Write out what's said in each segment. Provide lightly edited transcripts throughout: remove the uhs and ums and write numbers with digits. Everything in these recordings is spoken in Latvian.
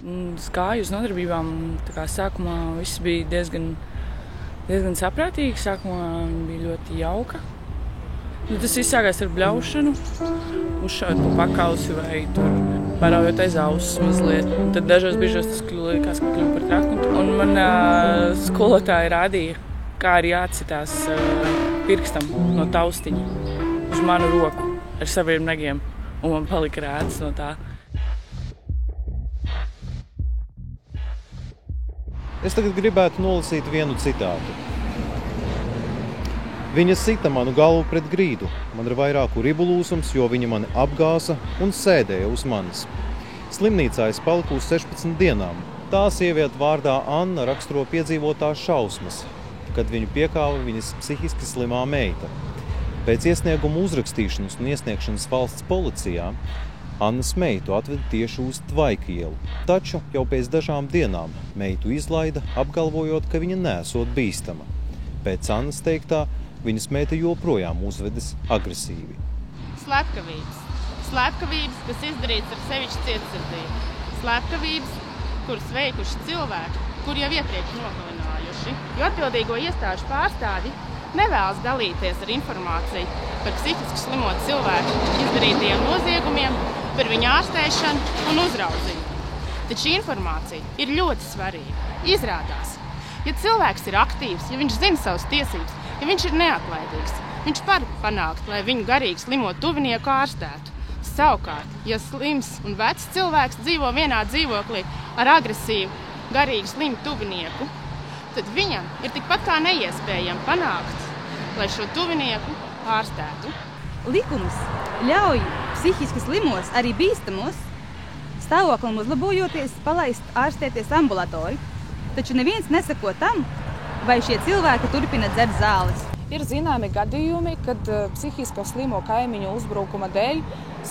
Gāju uz nodarbībām, tā kā sākumā viss bija diezgan saprātīgi, sākumā bija ļoti jauka. Tas viss sākās ar bļaušanu, uzšaut pa pakausi vai tur paraujot aiz ausis mazliet. Tad dažos brīžos tas likās, ka kļuva par traku. Un man skolotāja rādīja, kā arī jāatsitās pirkstam no taustiņa uz manu roku ar saviem negiem. Un man palika rētas no tā. Es tagad gribētu nolasīt vienu citātu. Viņa sita manu galvu pret grīdu. Man ir vairāku ribu lūsums, jo viņa mani apgāza un sēdēja uz manis. Slimnīcā es paliku uz 16 dienām. Tā sieviete vārdā Anna raksturo piedzīvotās šausmas, kad viņu piekāva viņas psihiski slimā meita. Pēc iesnieguma uzrakstīšanas un iesniegšanas valsts policijā Annas meitu atveda tieši uz Tvaika ielu. Taču jau pēc dažām dienām meitu izlaida, apgalvojot, ka viņa nesot bīstama. Pēc Annas teiktā, viņas meita joprojām uzvedas agresīvi. Slepkavības. Slepkavības, kas izdarīts ar sevišķu cietsirdību. Slepkavības, kuras veikuši cilvēki, kur jau iepriekš nogalinājuši. Jo atbildīgo iestāžu pārstāvji nevēlas dalīties ar informāciju par psihiski slimotu cilvēku izdarītajiem noziegumiem, par viņu ārstēšanu un uzraudzību. Tad šī informācija ir ļoti svarīga. Izrādās, ja cilvēks ir aktīvs, ja viņš zina savas tiesības, ja viņš ir neatlaidīgs, viņš var panākt, lai viņu garīgi slimo tuvinieku ārstētu. Savukārt, ja slims un vecs cilvēks dzīvo vienā dzīvoklī ar agresīvu, garīgi slimu tuvinieku, tad viņam ir tikpat kā neiespējami panākt, lai šo tuvinieku ārstētu. Likums ļauj psihiski slimos, arī bīstamos, stāvoklim uzlabojoties, palaist ārstēties ambulatori. Taču neviens nesako tam, vai šie cilvēki turpina dzert zāles. Ir zināmi gadījumi, kad psihiski slimo kaimiņu uzbrukuma dēļ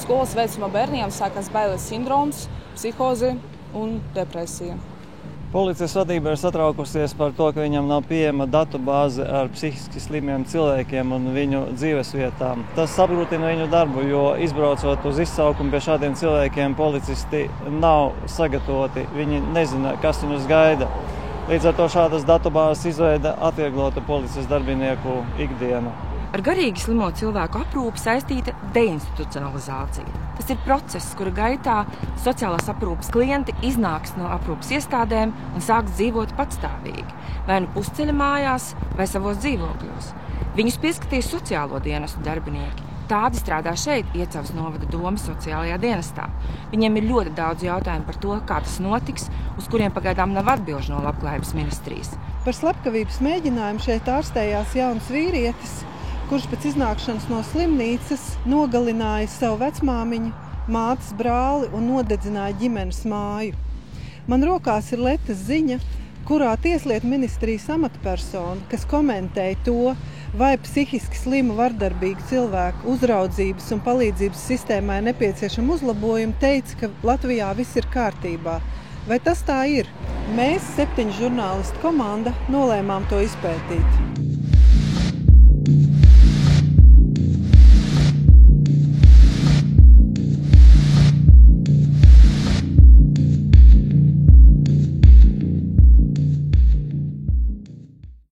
skolas vecuma bērniem sākas bailes sindroms, psihoze un depresija. Policijas vadība ir satraukusies par to, ka viņam nav pieejama datubāze ar psihiski slimiem cilvēkiem un viņu dzīvesvietām. Tas apgrūtina viņu darbu, jo izbraucot uz izsaukumu pie šādiem cilvēkiem, policisti nav sagatavoti, viņi nezina, kas viņus gaida. Līdz ar to šādas datubāzes izveida atvieglotu policijas darbinieku ikdienu. Ar garīgi slimo cilvēku aprūpi saistīta deinstitucionalizācija. Tas ir process, kura gaitā sociālās aprūpes klienti iznāks no aprūpes iestādēm un sāks dzīvot patstāvīgi, vai nu pusceļa mājās, vai savos dzīvokļos. Viņus pieskatīs sociālo dienestu darbinieki. Tādi strādā šeit, Iecavas novada domas sociālajā dienestā. Viņiem ir ļoti daudz jautājumu par to, kā tas notiks, uz kuriem pagaidām nav atbilžu no Labklājības ministrijas. Par slepkavības mēģinājumu šeit ārstējās jauns vīrietis, kurš pēc iznākšanas no slimnīcas nogalināja savu vecmāmiņu, mātes brāli un nodedzināja ģimenes māju. Man rokās ir letes ziņa, kurā Tieslietu ministrijas amatpersona, kas komentēja to, vai psihiski slimu vardarbīgu cilvēku uzraudzības un palīdzības sistēmai nepieciešama uzlabojuma, teica, ka Latvijā viss ir kārtībā. Vai tas tā ir? Mēs, 7 žurnālistu komanda, nolēmām to izpētīt.